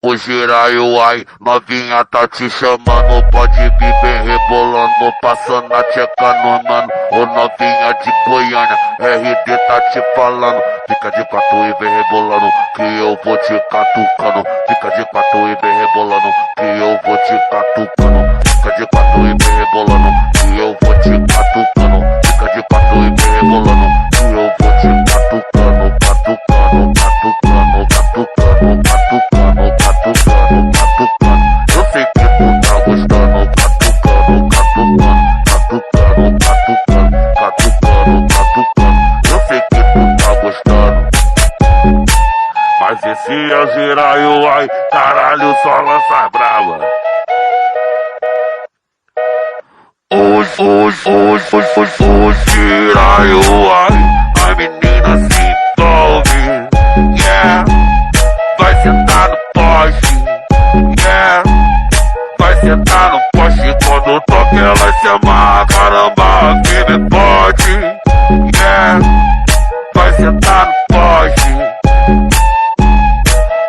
O giraio, ai, novinha tá te chamando, pode vir bem rebolando, passando a tcheca no mano. Ô novinha de Goiânia, RD tá te falando, fica de quatro e vem rebolando, que eu vou te catucando. Fica de quatro e vem rebolando, que eu vou te catucando. Fica de quatro e vem rebolando, que eu vou te catucando. Fica de quatro e vem rebolando, que eu vou te catucando, catucando, catucando, catucando, catucando, catucando, catucando. Eu sei que tu tá gostando, catucando, catucando, catucando, catucando, catucando, catucando. Eu sei que tu tá gostando. Mas esse é o giraio, ai, caralho, só lança brava. O giraio, ai, a menina se envolve, yeah. Vai sentar no poste, yeah. Vai sentar no poste quando toca ela se amarra, caramba, que me pode, yeah. Vai sentar no poste.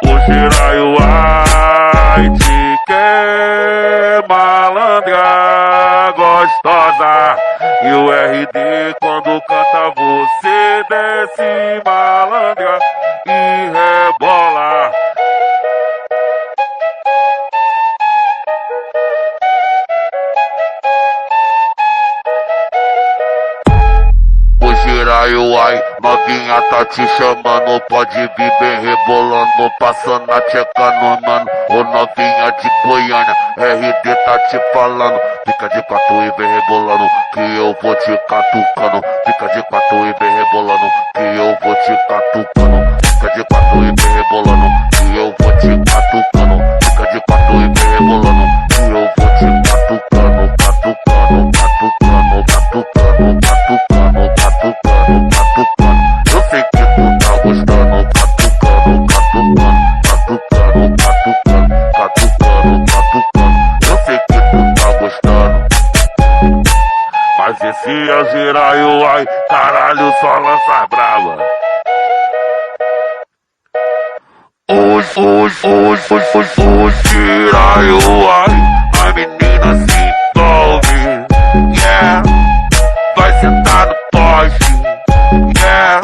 O giraio, ai, te quer malandra gostosa. E o RD quando canta você desce malandra e rebola. O giraio, ai, novinha tá te chamando, pode vir bem rebolando, passando a tcheca no mano. Ô novinha de Goiânia, RD tá te falando, fica de quatro e vem rebolando, que eu vou te catucando. Fica de quatro e vem rebolando, que eu vou te catucando. Fica de quatro e vem rebolando, que eu vou te catucando. Fica de quatro e vem rebolando, que eu vou te catucando, catucando, catucando, catucando, catucando, catucando, catucando. Eu sei que tu tá gostando, catucando, catucando, catucando, catucando, catucando, catucando. Eu sei que tu tá gostando. Mas esse é o giraio, ai, caralho, só lança brava. O giraio, ai, a menina se envolve, yeah. Vai sentar no poste, yeah.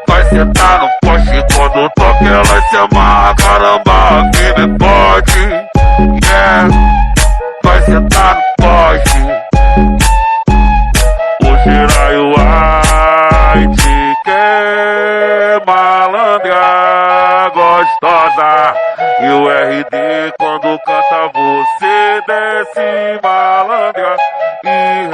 Vai sentar no poste quando toca ela se amarra, caramba, que me pode, yeah. Vai sentar no poste. O giraio, ai, te quer malandra gostosa. E o RD quando canta você desce malandra e